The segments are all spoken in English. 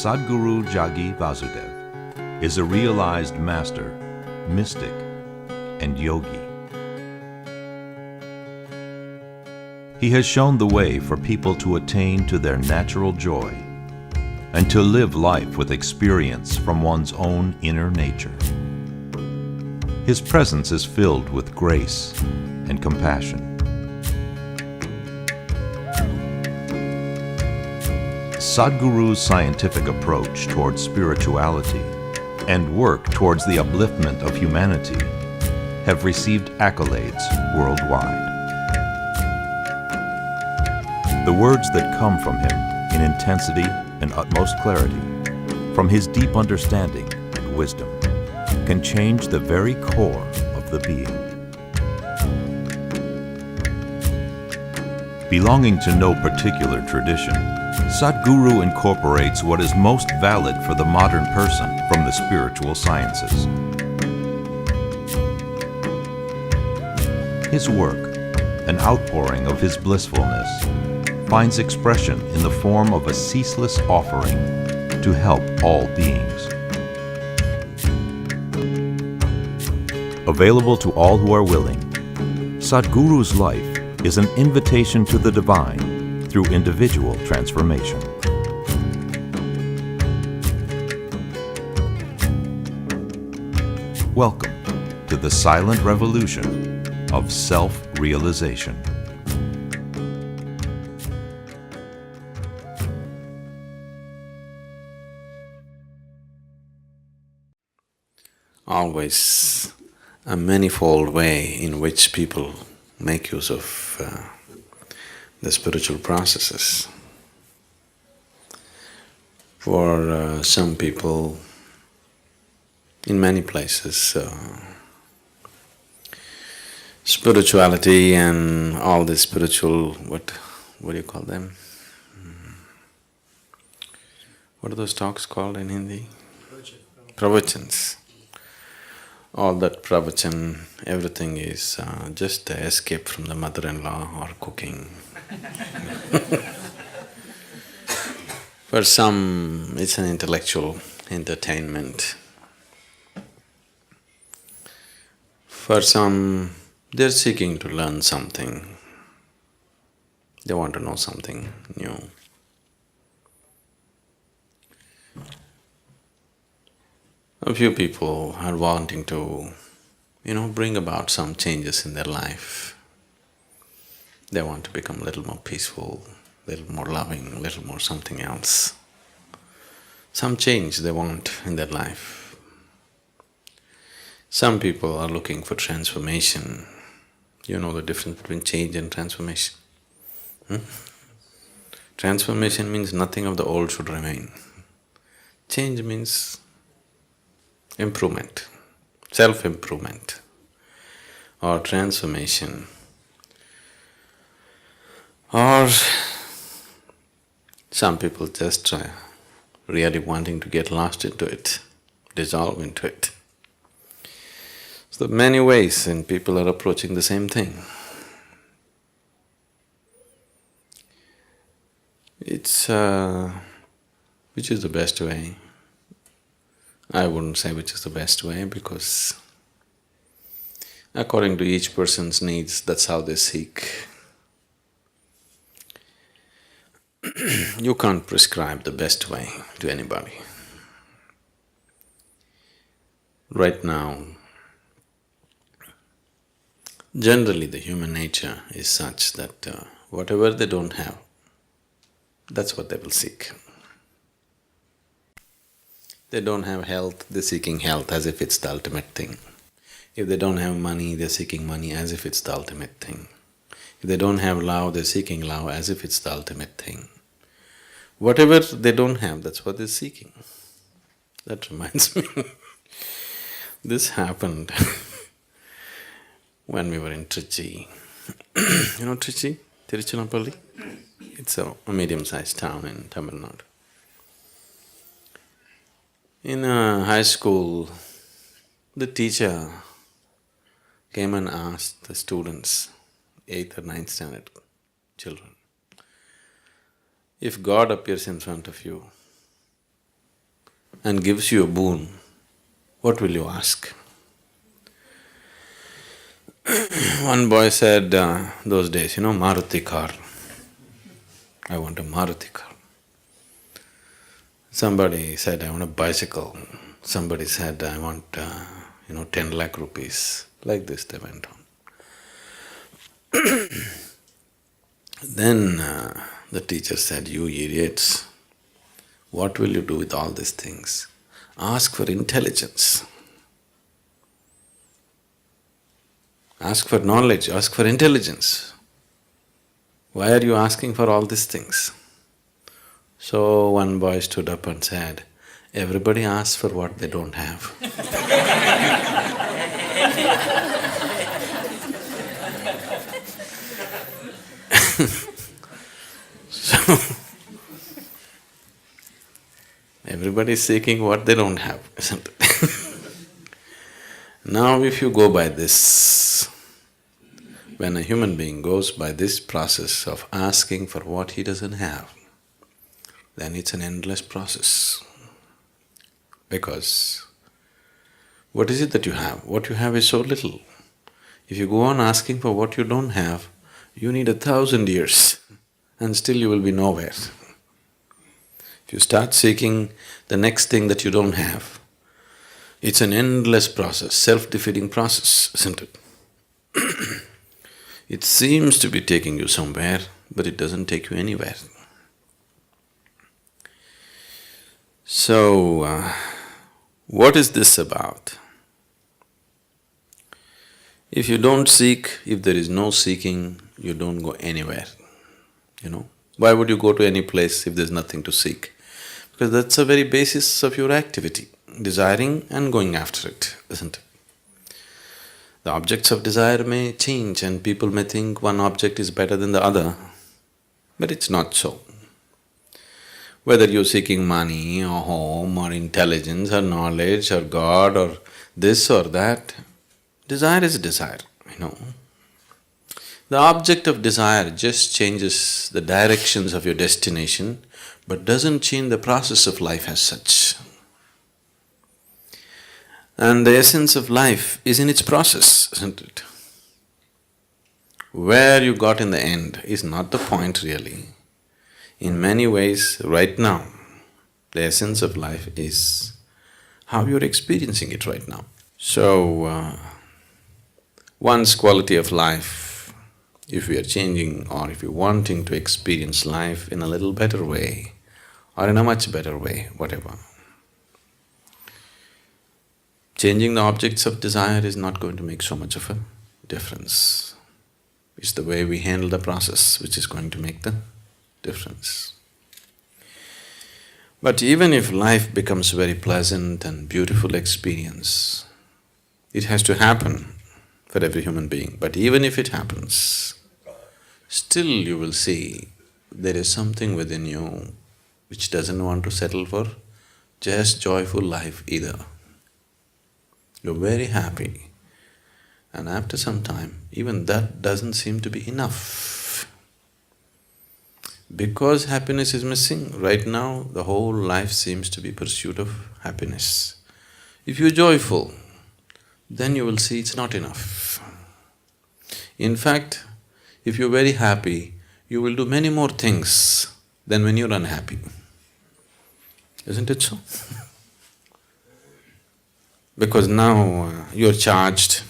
Sadhguru Jagi Vasudev is a realized master, mystic, and yogi. He has shown the way for people to attain to their natural joy and to live life with experience from one's own inner nature. His presence is filled with grace and compassion. Sadhguru's scientific approach towards spirituality and work towards the upliftment of humanity have received accolades worldwide. The words that come from him in intensity and utmost clarity, from his deep understanding and wisdom, can change the very core of the being. Belonging to no particular tradition, Sadhguru incorporates what is most valid for the modern person from the spiritual sciences. His work, an outpouring of his blissfulness, finds expression in the form of a ceaseless offering to help all beings. Available to all who are willing, Sadhguru's life is an invitation to the divine through individual transformation. Welcome to the silent revolution of self-realization. Always a manifold way in which people make use of the spiritual processes. For some people, in many places, spirituality and all the spiritual, what do you call them? What are those talks called in Hindi? Pravachans. All that pravachan, everything is just an escape from the mother-in-law or cooking. For some, it's an intellectual entertainment. For some, they're seeking to learn something. They want to know something new. A few people are wanting to, bring about some changes in their life. They want to become a little more peaceful, a little more loving, a little more something else. Some change they want in their life. Some people are looking for transformation. You know the difference between change and transformation? Transformation means nothing of the old should remain. Change means improvement, self-improvement or transformation. Or some people just really wanting to get lost into it, dissolve into it. So many ways and people are approaching the same thing. It's which is the best way? I wouldn't say which is the best way because according to each person's needs, that's how they seek. You can't prescribe the best way to anybody. Right now, generally the human nature is such that whatever they don't have, that's what they will seek. They don't have health, they're seeking health as if it's the ultimate thing. If they don't have money, they're seeking money as if it's the ultimate thing. If they don't have love, they're seeking love as if it's the ultimate thing. Whatever they don't have, that's what they're seeking. That reminds me, this happened when we were in Trichy. You know Trichy? Tiruchirappalli? It's a medium-sized town in Tamil Nadu. In high school, the teacher came and asked the students, 8th or 9th standard children, if God appears in front of you, and gives you a boon, what will you ask? One boy said those days, Maruti car. I want a Maruti car. Somebody said, I want a bicycle. Somebody said, I want, 10 lakh rupees. Like this they went on. Then the teacher said, you idiots, what will you do with all these things? Ask for intelligence. Ask for knowledge, ask for intelligence. Why are you asking for all these things? So one boy stood up and said, everybody asks for what they don't have. So, everybody is seeking what they don't have, isn't it? Now if you go by this, when a human being goes by this process of asking for what he doesn't have, then it's an endless process. Because what is it that you have? What you have is so little. If you go on asking for what you don't have, you need 1,000 years and still you will be nowhere. If you start seeking the next thing that you don't have, it's an endless process, self-defeating process, isn't it? It seems to be taking you somewhere, but it doesn't take you anywhere. So, what is this about? If you don't seek, if there is no seeking, you don't go anywhere, Why would you go to any place if there's nothing to seek? Because that's the very basis of your activity, desiring and going after it, isn't it? The objects of desire may change and people may think one object is better than the other, but it's not so. Whether you're seeking money or home or intelligence or knowledge or God or this or that, desire is desire, The object of desire just changes the directions of your destination, but doesn't change the process of life as such. And the essence of life is in its process, isn't it? Where you got in the end is not the point really. In many ways, right now, the essence of life is how you're experiencing it right now. So, one's quality of life, if we are changing or if you're wanting to experience life in a little better way or in a much better way, whatever, changing the objects of desire is not going to make so much of a difference. It's the way we handle the process which is going to make the difference. But even if life becomes very pleasant and beautiful experience, it has to happen for every human being. But even if it happens, still you will see there is something within you which doesn't want to settle for just joyful life either. You're very happy, and after some time, even that doesn't seem to be enough. Because happiness is missing, right now the whole life seems to be pursuit of happiness. If you're joyful, then you will see it's not enough. In fact, if you're very happy, you will do many more things than when you're unhappy. Isn't it so? Because now you're charged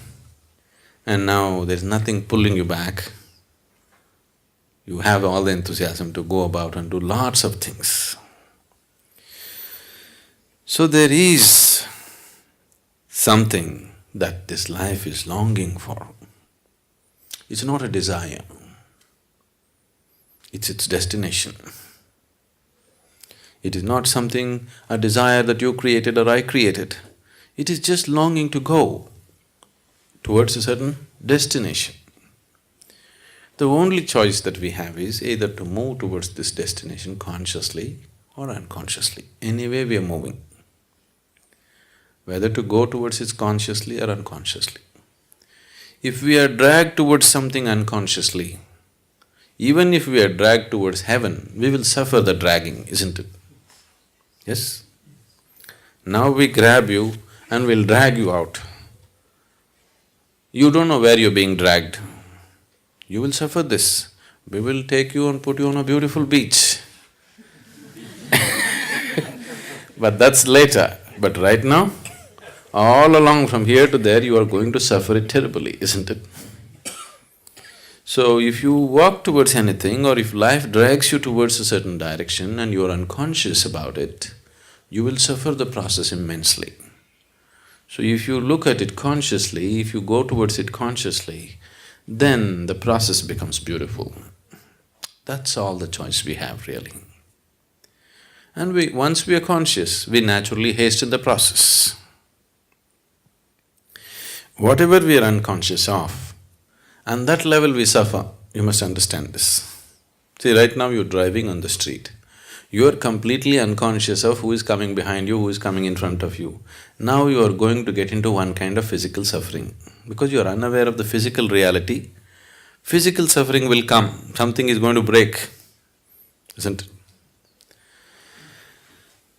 and now there's nothing pulling you back. You have all the enthusiasm to go about and do lots of things. So there is something that this life is longing for. It's not a desire, it's its destination. It is not something, a desire that you created or I created. It is just longing to go towards a certain destination. The only choice that we have is either to move towards this destination consciously or unconsciously. Anyway we are moving. Whether to go towards it consciously or unconsciously. If we are dragged towards something unconsciously, even if we are dragged towards heaven, we will suffer the dragging, isn't it? Yes? Now we grab you and we'll drag you out. You don't know where you're being dragged. You will suffer this. We will take you and put you on a beautiful beach. But that's later. But right now, all along from here to there, you are going to suffer it terribly, isn't it? So if you walk towards anything or if life drags you towards a certain direction and you are unconscious about it, you will suffer the process immensely. So if you look at it consciously, if you go towards it consciously, then the process becomes beautiful. That's all the choice we have really. And once we are conscious, we naturally hasten the process. Whatever we are unconscious of, and that level we suffer, you must understand this. See, right now you're driving on the street. You are completely unconscious of who is coming behind you, who is coming in front of you. Now you are going to get into one kind of physical suffering. Because you are unaware of the physical reality, physical suffering will come, something is going to break, isn't it?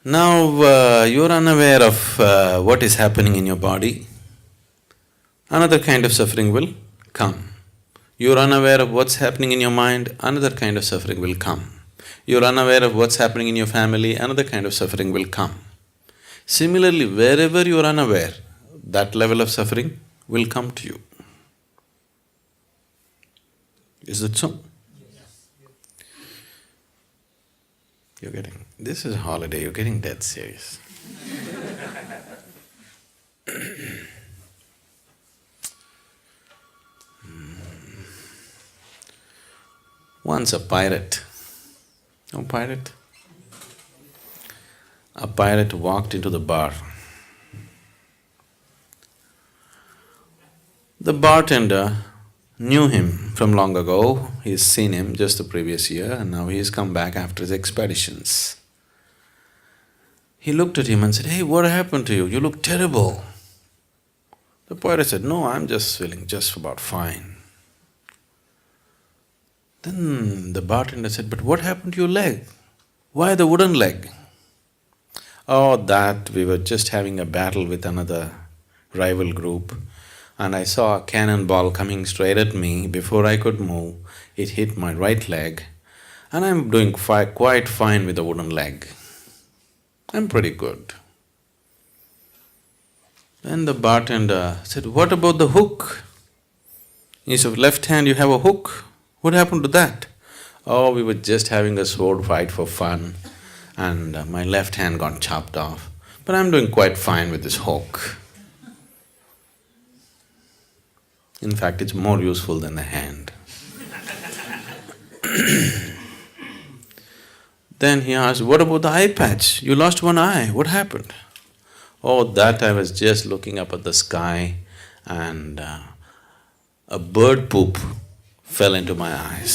Now, you're unaware of what is happening in your body, another kind of suffering will come. You're unaware of what's happening in your mind, another kind of suffering will come. You're unaware of what's happening in your family, another kind of suffering will come. Similarly, wherever you're unaware, that level of suffering will come to you. Is it so? You're getting… this is a holiday, you're getting dead serious. Once a pirate… know pirate? A pirate walked into the bar. The bartender knew him from long ago, he's seen him just the previous year and now he's come back after his expeditions. He looked at him and said, "Hey, what happened to you? You look terrible." The pirate said, "No, I'm just feeling just about fine." Then the bartender said, "But what happened to your leg? Why the wooden leg?" "Oh, that we were just having a battle with another rival group and I saw a cannonball coming straight at me. Before I could move, it hit my right leg and I'm doing quite fine with the wooden leg. I'm pretty good." Then the bartender said, "What about the hook? Instead of left hand, you have a hook. What happened to that?" "Oh, we were just having a sword fight for fun and my left hand got chopped off, but I'm doing quite fine with this hook." In fact, it's more useful than the hand. Then he asked, "What about the eye patch? You lost one eye, what happened?" "Oh, that I was just looking up at the sky and a bird poop fell into my eyes."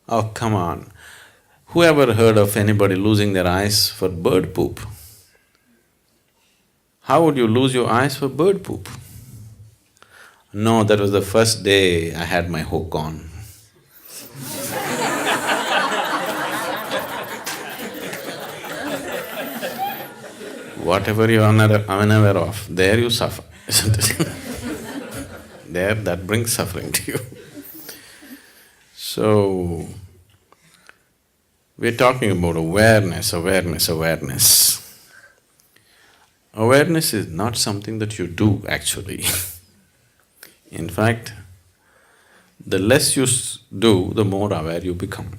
Oh, come on. Who ever heard of anybody losing their eyes for bird poop? How would you lose your eyes for bird poop? No, that was the first day I had my hook on. Whatever you're unaware of, there you suffer, isn't it? There, that brings suffering to you. So, we're talking about awareness. Awareness is not something that you do actually. In fact, the less you do, the more aware you become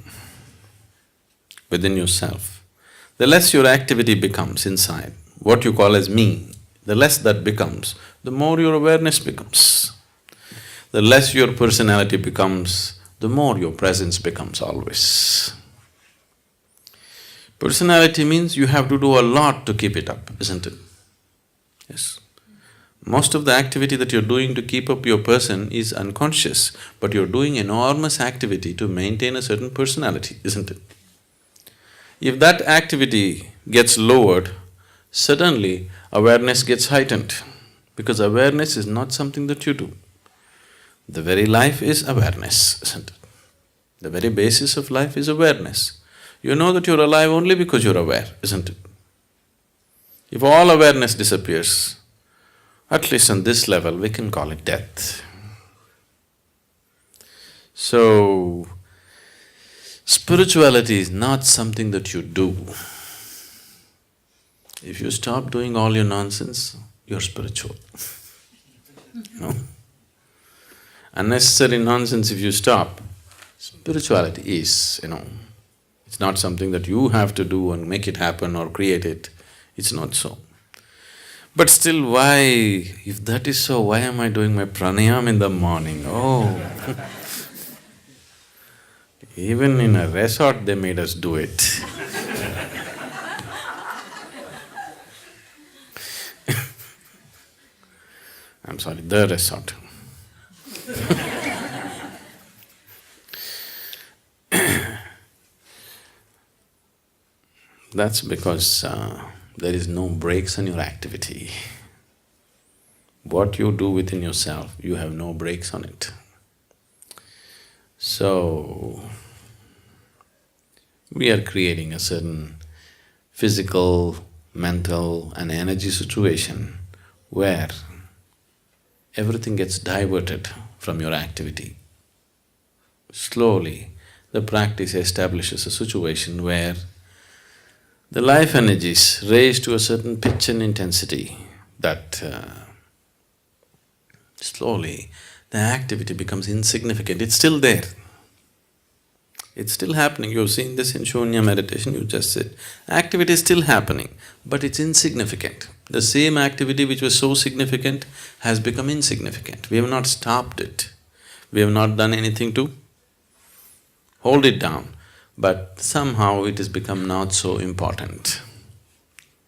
within yourself. The less your activity becomes inside, what you call as me, the less that becomes, the more your awareness becomes. The less your personality becomes, the more your presence becomes always. Personality means you have to do a lot to keep it up, isn't it? Yes. Most of the activity that you're doing to keep up your person is unconscious, but you're doing enormous activity to maintain a certain personality, isn't it? If that activity gets lowered, suddenly awareness gets heightened, because awareness is not something that you do. The very life is awareness, isn't it? The very basis of life is awareness. You know that you're alive only because you're aware, isn't it? If all awareness disappears, at least on this level, we can call it death. So, spirituality is not something that you do. If you stop doing all your nonsense, you're spiritual. You know? Unnecessary nonsense if you stop, spirituality is, it's not something that you have to do and make it happen or create it. It's not so. But still, why… if that is so, why am I doing my pranayam in the morning? Oh even in a resort they made us do it. I'm sorry, the resort. That's because there is no breaks in your activity. What you do within yourself, you have no breaks on it. So, we are creating a certain physical, mental and energy situation where everything gets diverted from your activity. Slowly, the practice establishes a situation where the life energies raise to a certain pitch and intensity that slowly the activity becomes insignificant. It's still there. It's still happening. You've seen this in Shunya meditation, you just said. Activity is still happening, but it's insignificant. The same activity which was so significant has become insignificant. We have not stopped it. We have not done anything to hold it down, but somehow it has become not so important.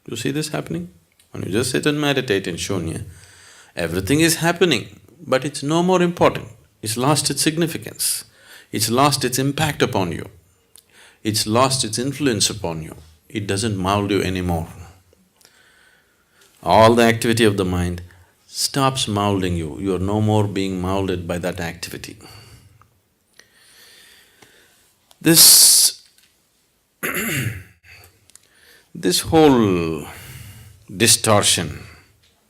You see this happening? When you just sit and meditate in Shunya, everything is happening, but it's no more important. It's lost its significance. It's lost its impact upon you. It's lost its influence upon you. It doesn't mold you anymore. All the activity of the mind stops molding you. You are no more being molded by that activity. This this whole distortion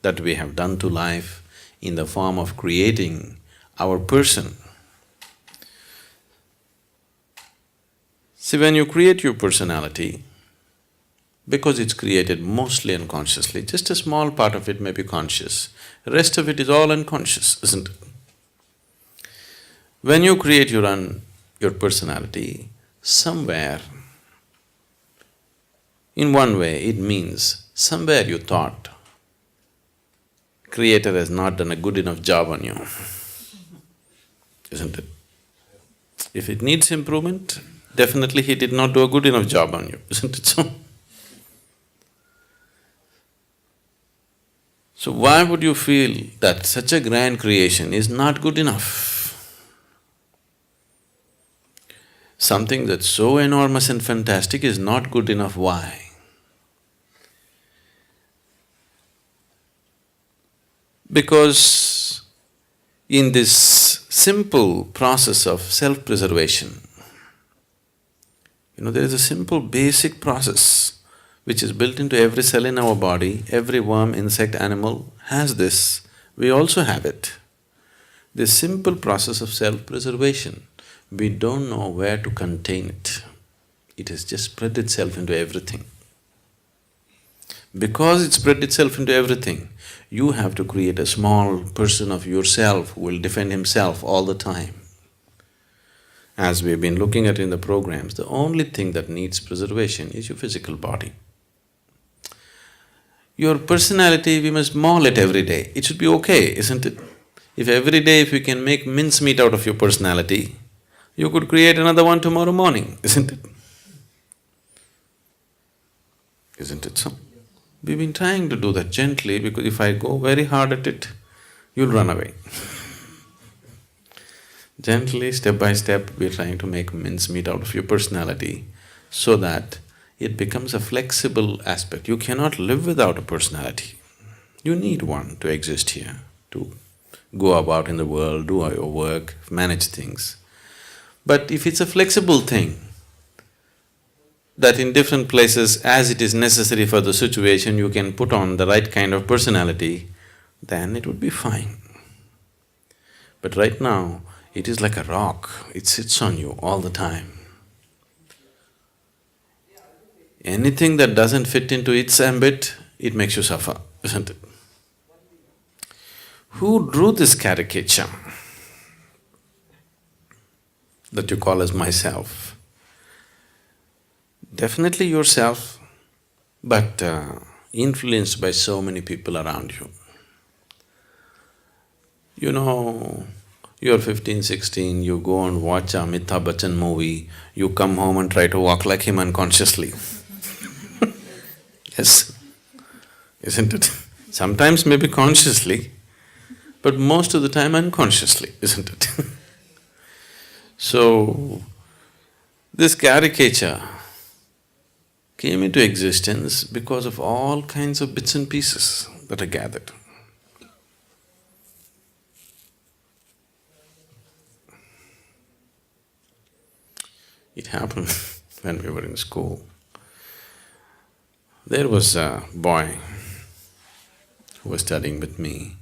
that we have done to life in the form of creating our person. See, when you create your personality, because it's created mostly unconsciously, just a small part of it may be conscious, the rest of it is all unconscious, isn't it? When you create your personality, somewhere, in one way, it means somewhere you thought, Creator has not done a good enough job on you, isn't it? If it needs improvement, definitely He did not do a good enough job on you, isn't it so? So why would you feel that such a grand creation is not good enough? Something that's so enormous and fantastic is not good enough, why? Because in this simple process of self-preservation, there is a simple basic process which is built into every cell in our body. Every worm, insect, animal has this, we also have it. This simple process of self-preservation, we don't know where to contain it. It has just spread itself into everything. Because it spread itself into everything, you have to create a small person of yourself who will defend himself all the time. As we've been looking at in the programs, the only thing that needs preservation is your physical body. Your personality, we must maul it every day. It should be okay, isn't it? If every day if you can make mincemeat out of your personality, you could create another one tomorrow morning, isn't it? Isn't it so? We've been trying to do that gently, because if I go very hard at it, you'll run away. Gently, step by step, we're trying to make mincemeat out of your personality so that it becomes a flexible aspect. You cannot live without a personality. You need one to exist here, to go about in the world, do your work, manage things. But if it's a flexible thing, that in different places, as it is necessary for the situation, you can put on the right kind of personality, then it would be fine. But right now, it is like a rock, it sits on you all the time. Anything that doesn't fit into its ambit, it makes you suffer, isn't it? Who drew this caricature that you call as myself? Definitely yourself, but influenced by so many people around you. You know, you're 15, 16, you go and watch a Amitabh Bachchan movie, you come home and try to walk like him unconsciously. Yes, isn't it? Sometimes maybe consciously, but most of the time unconsciously, isn't it? So, this caricature came into existence because of all kinds of bits and pieces that are gathered. It happened when we were in school. There was a boy who was studying with me,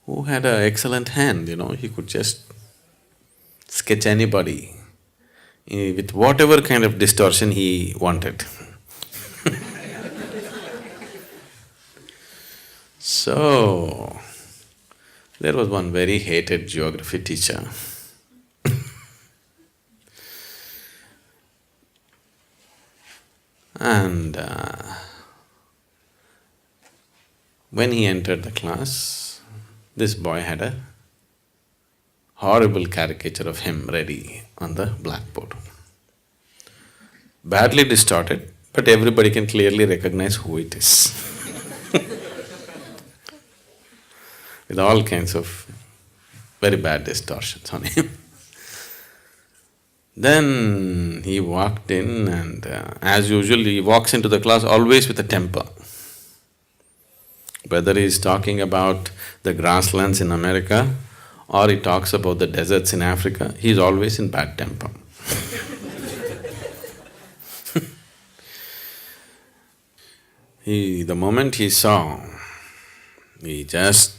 who had an excellent hand, he could just sketch anybody with whatever kind of distortion he wanted. So, there was one very hated geography teacher. And when he entered the class, this boy had a horrible caricature of him ready on the blackboard. Badly distorted, but everybody can clearly recognize who it is. With all kinds of very bad distortions on him. Then he walked in and as usual he walks into the class always with a temper. Whether he's talking about the grasslands in America or he talks about the deserts in Africa, he's always in bad temper. The moment he saw, he just…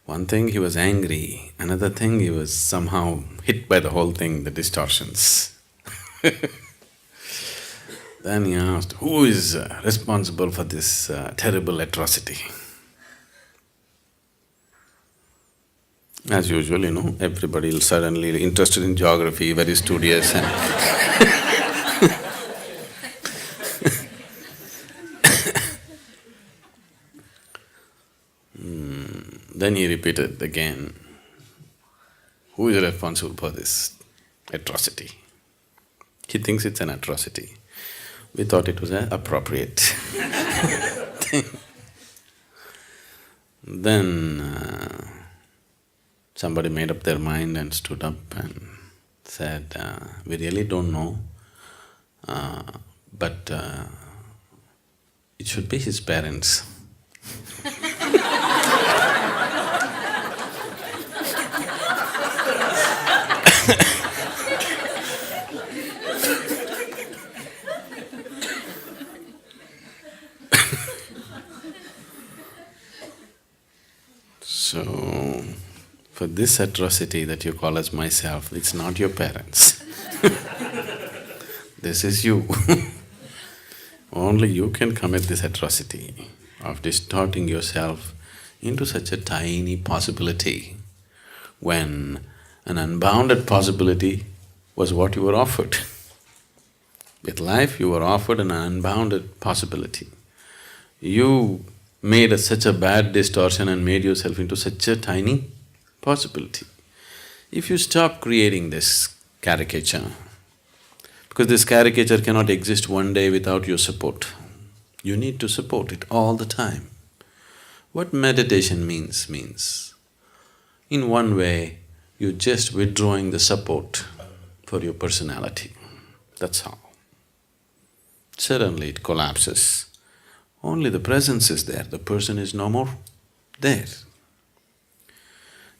one thing he was angry, another thing he was somehow hit by the whole thing, the distortions. Then he asked, who is responsible for this terrible atrocity? As usual, everybody will suddenly interested in geography, very studious and Then he repeated again, who is responsible for this atrocity? He thinks it's an atrocity. We thought it was an appropriate thing. Then somebody made up their mind and stood up and said, we really don't know, but it should be his parents. So, for this atrocity that you call as myself, it's not your parents. This is you. Only you can commit this atrocity of distorting yourself into such a tiny possibility when an unbounded possibility was what you were offered. With life, you were offered an unbounded possibility. You made such a bad distortion and made yourself into such a tiny possibility. If you stop creating this caricature, because this caricature cannot exist one day without your support, you need to support it all the time. What meditation means, in one way, you're just withdrawing the support for your personality, that's all. Suddenly it collapses. Only the presence is there, the person is no more there.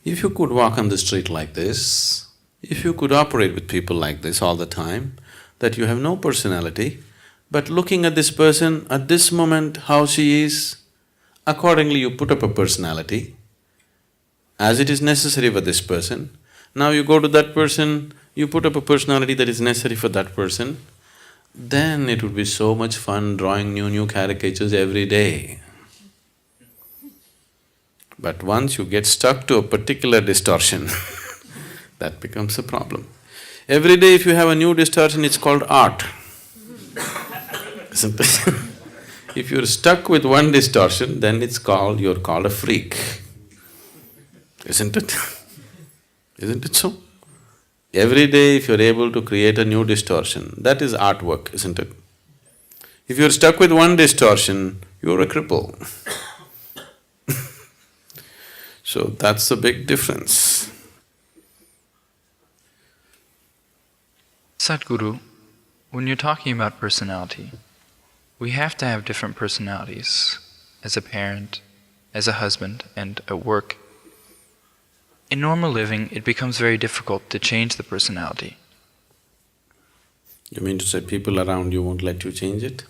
If you could walk on the street like this, if you could operate with people like this all the time, that you have no personality, but looking at this person at this moment, how she is, accordingly you put up a personality as it is necessary for this person. Now you go to that person, you put up a personality that is necessary for that person, then it would be so much fun drawing new caricatures every day. But once you get stuck to a particular distortion, that becomes a problem. Every day if you have a new distortion, it's called art. Isn't it? If you're stuck with one distortion, then you're called a freak. Isn't it? Isn't it so? Every day if you're able to create a new distortion, that is artwork, isn't it? If you're stuck with one distortion, you're a cripple. So that's the big difference. Sadhguru, when you're talking about personality, we have to have different personalities as a parent, as a husband, and at work. In normal living, it becomes very difficult to change the personality. You mean to say people around you won't let you change it?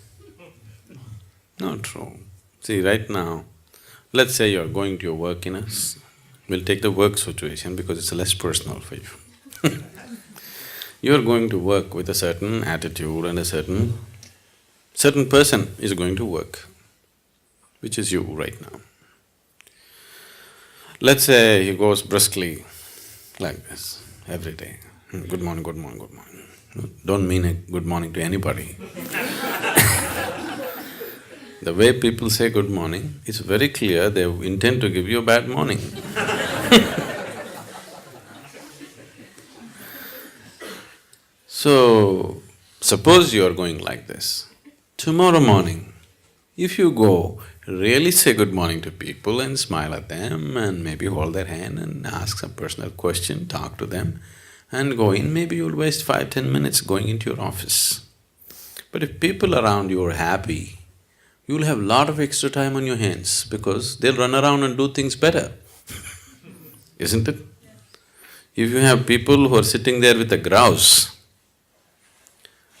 Not true. See, right now, let's say you're going to your work we'll take the work situation because it's less personal for you. You're going to work with a certain attitude and a certain person is going to work, which is you right now. Let's say he goes briskly like this every day. Good morning, good morning, good morning. Don't mean a good morning to anybody. The way people say good morning, it's very clear they intend to give you a bad morning. So, suppose you are going like this. Tomorrow morning, if you go, really say good morning to people and smile at them and maybe hold their hand and ask some personal question, talk to them and go in, maybe you'll waste 5–10 minutes going into your office. But if people around you are happy, you'll have a lot of extra time on your hands because they'll run around and do things better, isn't it? If you have people who are sitting there with a grouse,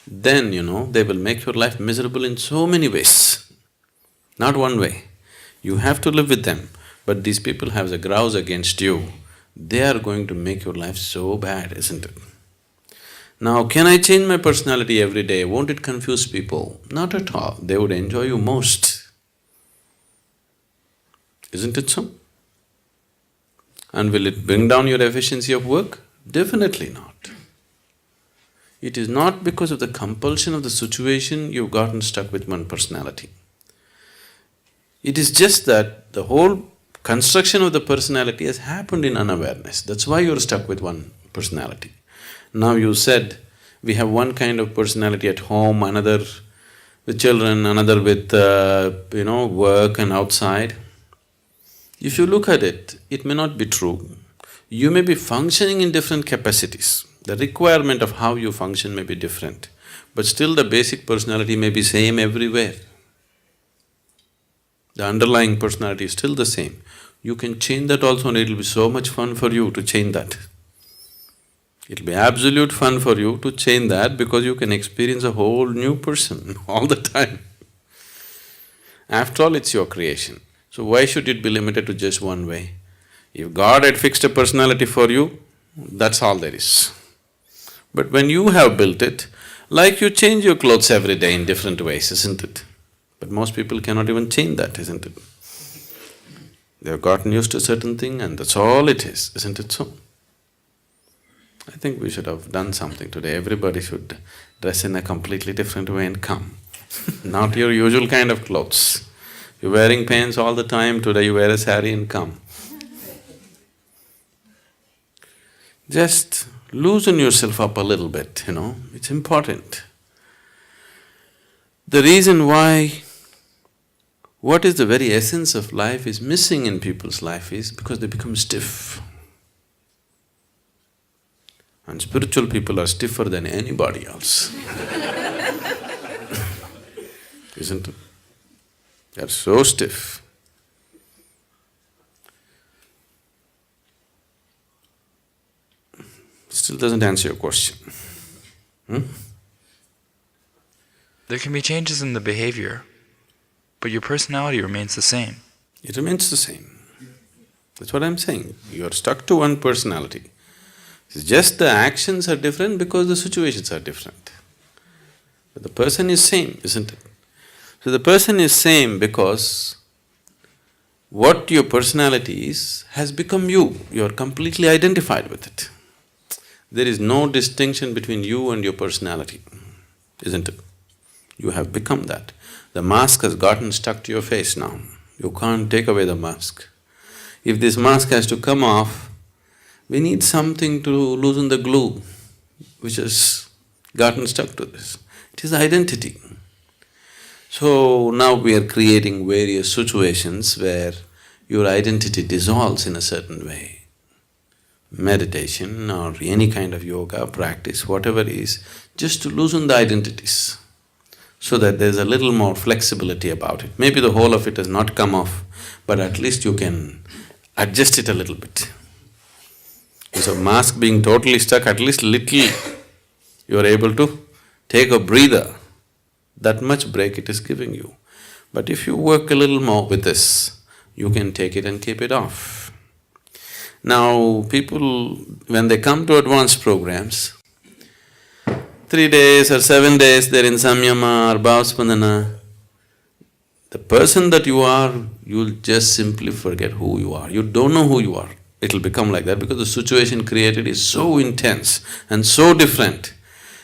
then, they will make your life miserable in so many ways. Not one way. You have to live with them, but these people have a grouse against you. They are going to make your life so bad, isn't it? Now, can I change my personality every day? Won't it confuse people? Not at all. They would enjoy you most. Isn't it so? And will it bring down your efficiency of work? Definitely not. It is not because of the compulsion of the situation you've gotten stuck with one personality. It is just that the whole construction of the personality has happened in unawareness. That's why you're stuck with one personality. Now you said, we have one kind of personality at home, another with children, another with work and outside. If you look at it, it may not be true. You may be functioning in different capacities. The requirement of how you function may be different, but still the basic personality may be same everywhere. The underlying personality is still the same. You can change that also and it'll be so much fun for you to change that. It'll be absolute fun for you to change that because you can experience a whole new person all the time. After all, it's your creation. So why should it be limited to just one way? If God had fixed a personality for you, that's all there is. But when you have built it, like you change your clothes every day in different ways, isn't it? But most people cannot even change that, isn't it? They've gotten used to a certain thing and that's all it is, isn't it so? I think we should have done something today. Everybody should dress in a completely different way and come. Not your usual kind of clothes. You're wearing pants all the time, today you wear a saree and come. Just loosen yourself up a little bit, it's important. The reason why what is the very essence of life is missing in people's life is because they become stiff. And spiritual people are stiffer than anybody else. Isn't it? They're so stiff. Still doesn't answer your question. There can be changes in the behavior, but your personality remains the same. It remains the same. That's what I'm saying. You're stuck to one personality. It's just the actions are different because the situations are different. But the person is same, isn't it? So the person is same because what your personality is has become you. You're completely identified with it. There is no distinction between you and your personality, isn't it? You have become that. The mask has gotten stuck to your face now. You can't take away the mask. If this mask has to come off, we need something to loosen the glue which has gotten stuck to this. It is identity. So now we are creating various situations where your identity dissolves in a certain way. Meditation or any kind of yoga practice, whatever is, just to loosen the identities so that there's a little more flexibility about it. Maybe the whole of it has not come off, but at least you can adjust it a little bit. So mask being totally stuck, at least little you are able to take a breather. That much break it is giving you. But if you work a little more with this, you can take it and keep it off. Now, people, when they come to advanced programs, 3 days or 7 days they're in samyama or bhavaspandana, the person that you are, you'll just simply forget who you are. You don't know who you are. It'll become like that because the situation created is so intense and so different.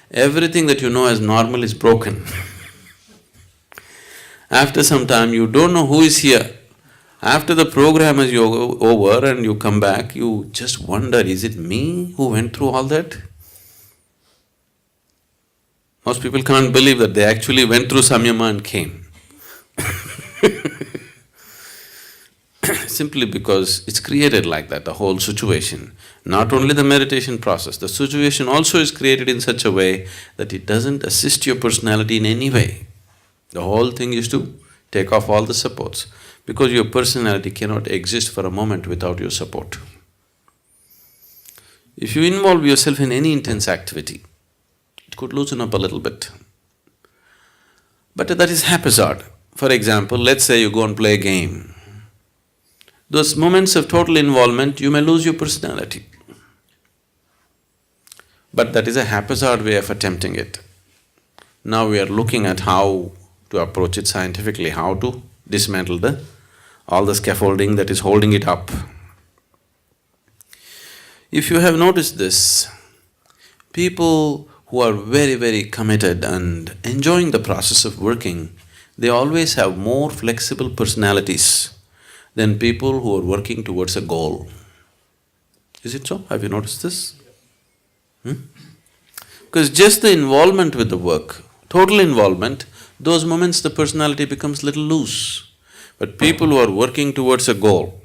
Everything that you know as normal is broken. After some time, you don't know who is here. After the program is over and you come back, you just wonder, is it me who went through all that? Most people can't believe that they actually went through samyama and came. Simply because it's created like that, the whole situation. Not only the meditation process, the situation also is created in such a way that it doesn't assist your personality in any way. The whole thing is to take off all the supports, because your personality cannot exist for a moment without your support. If you involve yourself in any intense activity, it could loosen up a little bit. But that is haphazard. For example, let's say you go and play a game. Those moments of total involvement, you may lose your personality. But that is a haphazard way of attempting it. Now we are looking at how to approach it scientifically, how to dismantle all the scaffolding that is holding it up. If you have noticed this, people who are very, very committed and enjoying the process of working, they always have more flexible personalities than people who are working towards a goal. Is it so? Have you noticed this? Because just the involvement with the work, total involvement, those moments the personality becomes little loose. But people who are working towards a goal,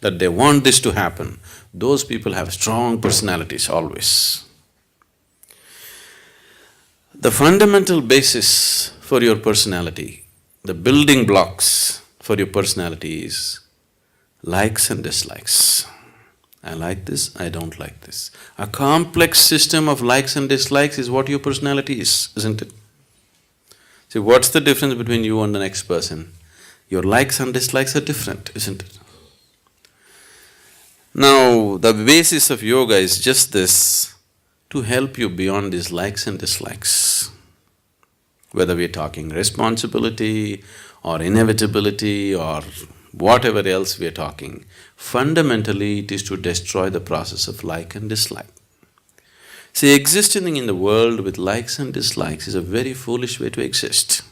that they want this to happen, those people have strong personalities always. The fundamental basis for your personality, the building blocks for your personality is likes and dislikes. I like this, I don't like this. A complex system of likes and dislikes is what your personality is, isn't it? See, what's the difference between you and the next person? Your likes and dislikes are different, isn't it? Now, the basis of yoga is just this, to help you beyond these likes and dislikes. Whether we're talking responsibility or inevitability or whatever else we're talking, fundamentally it is to destroy the process of like and dislike. See, existing in the world with likes and dislikes is a very foolish way to exist.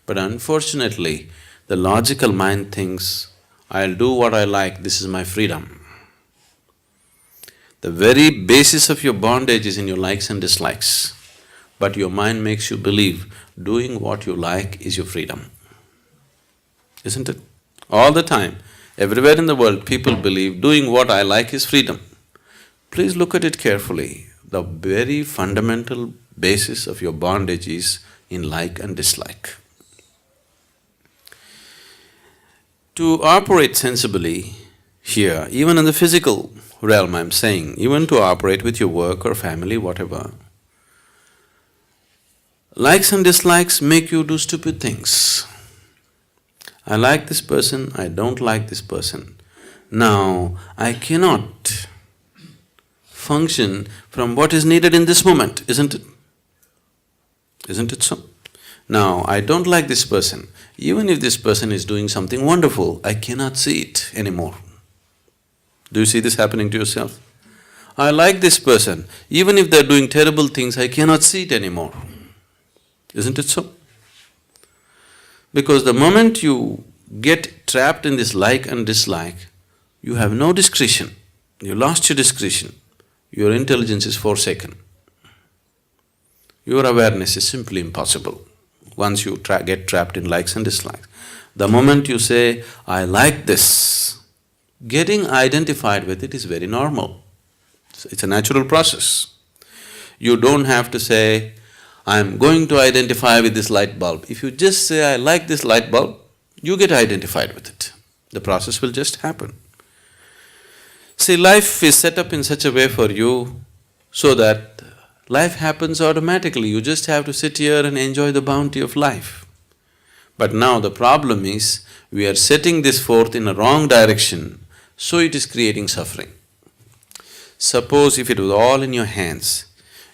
But unfortunately, the logical mind thinks, I'll do what I like, this is my freedom. The very basis of your bondage is in your likes and dislikes, but your mind makes you believe doing what you like is your freedom. Isn't it? All the time, everywhere in the world, people believe doing what I like is freedom. Please look at it carefully. The very fundamental basis of your bondage is in like and dislike. To operate sensibly here, even in the physical realm I'm saying, even to operate with your work or family, whatever, Likes and dislikes make you do stupid things. I like this person, I don't like this person. Now, I cannot function from what is needed in this moment, isn't it? Isn't it so? Now, I don't like this person. Even if this person is doing something wonderful, I cannot see it anymore. Do you see this happening to yourself? I like this person. Even if they're doing terrible things, I cannot see it anymore. Isn't it so? Because the moment you get trapped in this like and dislike, you have no discretion. You lost your discretion. Your intelligence is forsaken. Your awareness is simply impossible once you get trapped in likes and dislikes. The moment you say, I like this, getting identified with it is very normal. It's a natural process. You don't have to say, I'm going to identify with this light bulb. If you just say, I like this light bulb, you get identified with it. The process will just happen. See, life is set up in such a way for you so that life happens automatically. You just have to sit here and enjoy the bounty of life. But now the problem is, we are setting this forth in a wrong direction, so it is creating suffering. Suppose if it was all in your hands,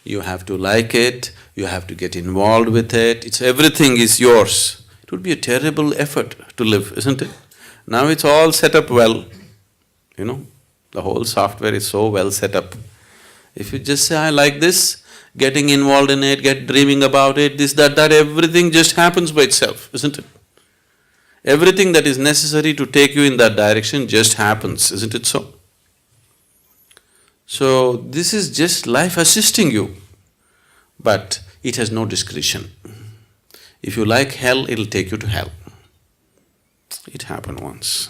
you have to like it, you have to get involved with it, everything is yours. It would be a terrible effort to live, isn't it? Now it's all set up well, the whole software is so well set up. If you just say, I like this, getting involved in it, dreaming about it, this, that, everything just happens by itself, isn't it? Everything that is necessary to take you in that direction just happens, isn't it so? So, this is just life assisting you, but it has no discretion. If you like hell, it'll take you to hell. It happened once.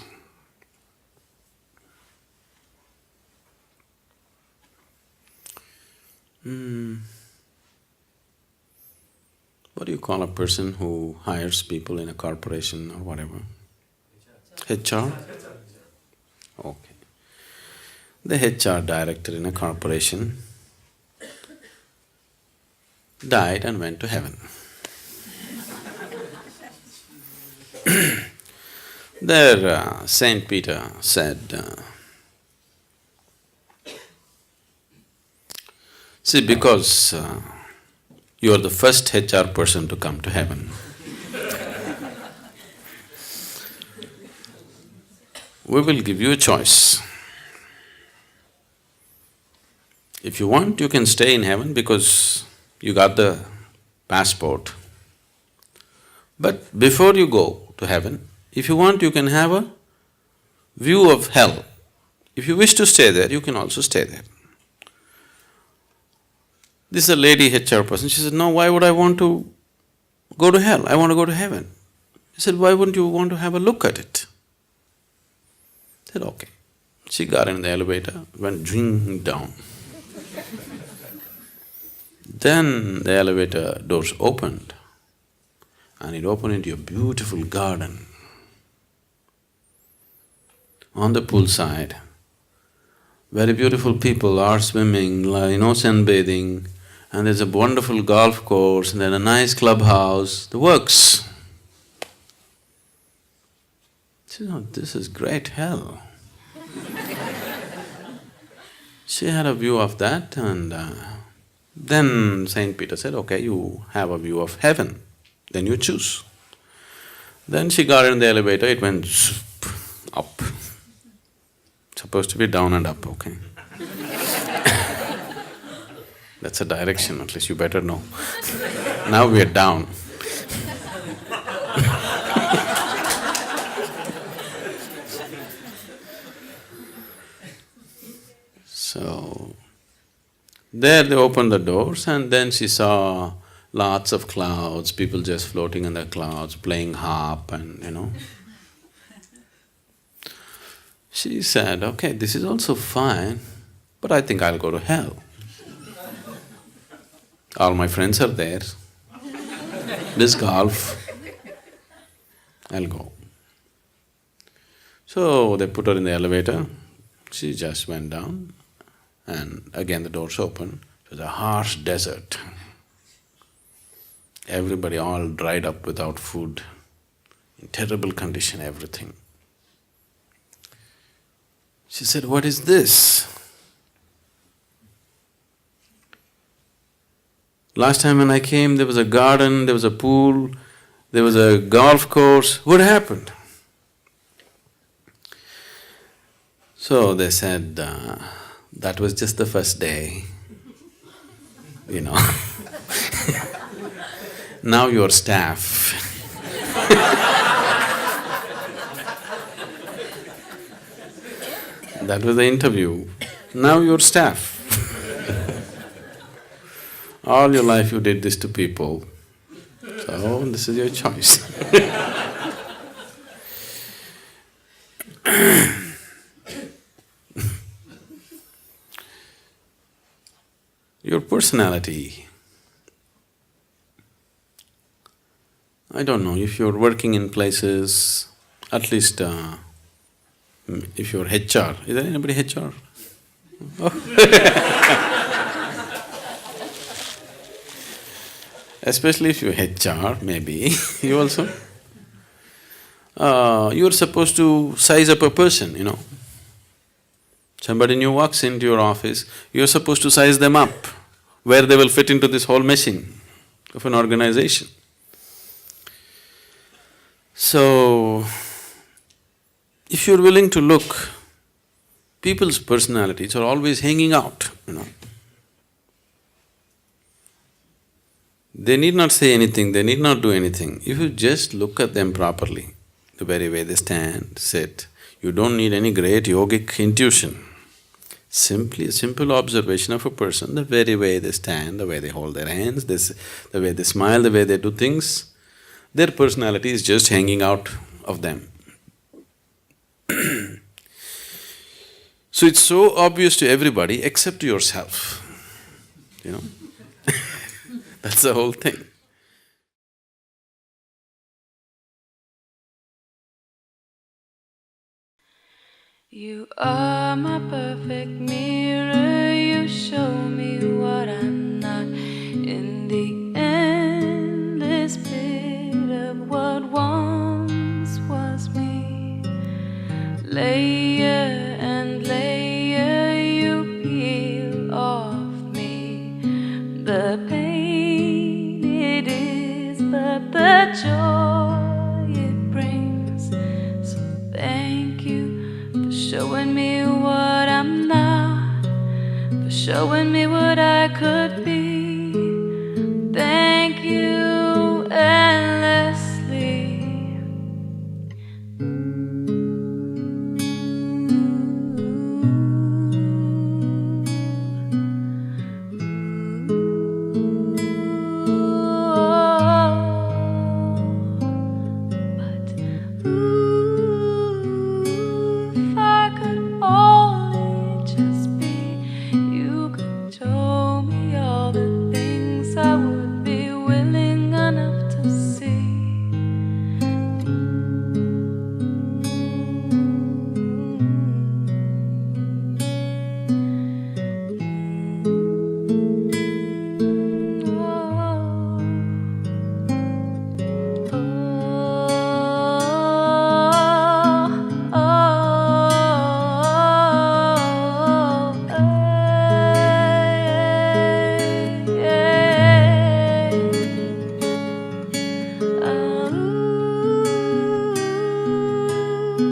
What do you call a person who hires people in a corporation or whatever? HR? Okay. The HR director in a corporation died and went to heaven. There, Saint Peter said, see, because you are the first HR person to come to heaven, we will give you a choice. If you want, you can stay in heaven because you got the passport. But before you go to heaven, if you want, you can have a view of hell. If you wish to stay there, you can also stay there. This is a lady HR person. She said, no, why would I want to go to hell? I want to go to heaven. He said, why wouldn't you want to have a look at it? I said, okay. She got in the elevator, went ding down. Then the elevator doors opened, and it opened into a beautiful garden. On the poolside, very beautiful people are swimming, sunbathing, and there's a wonderful golf course, and then a nice clubhouse, the works. She said, oh, this is great hell. She had a view of that, and then Saint Peter said, okay, you have a view of heaven, then you choose. Then she got in the elevator, it went up. Supposed to be down and up, okay? That's a direction, at least you better know. Now we are down. So, there they opened the doors, and then she saw lots of clouds, people just floating in the clouds, playing harp and She said, okay, this is also fine, but I think I'll go to hell. All my friends are there, this golf, I'll go. So they put her in the elevator, she just went down, and again the doors opened. It was a harsh desert. Everybody all dried up without food, in terrible condition, everything. She said, "What is this? Last time when I came, there was a garden, there was a pool, there was a golf course. What happened?" So they said, that was just the first day, you know. Now you're staff. That was the interview. Now you're staff. All your life you did this to people, so this is your choice. Your personality. I don't know, if you're working in places, at least if you're HR, is there anybody HR? Oh. Especially if you're HR, maybe, you also. You're supposed to size up a person, you know. Somebody new walks into your office, you're supposed to size them up, where they will fit into this whole machine of an organization. So, if you're willing to look, people's personalities are always hanging out, you know. They need not say anything, they need not do anything. If you just look at them properly, the very way they stand, sit, you don't need any great yogic intuition. Simply a simple observation of a person, the very way they stand, the way they hold their hands, the way they smile, the way they do things, their personality is just hanging out of them. So it's so obvious to everybody except to yourself, you know. That's the whole thing. You are my perfect mirror, you show me what I'm not. In the endless pit of what once was me, layer and layer you peel off me. The pain it is, but the joy it brings. So thank you for showing me what I'm not, for showing me what I could be.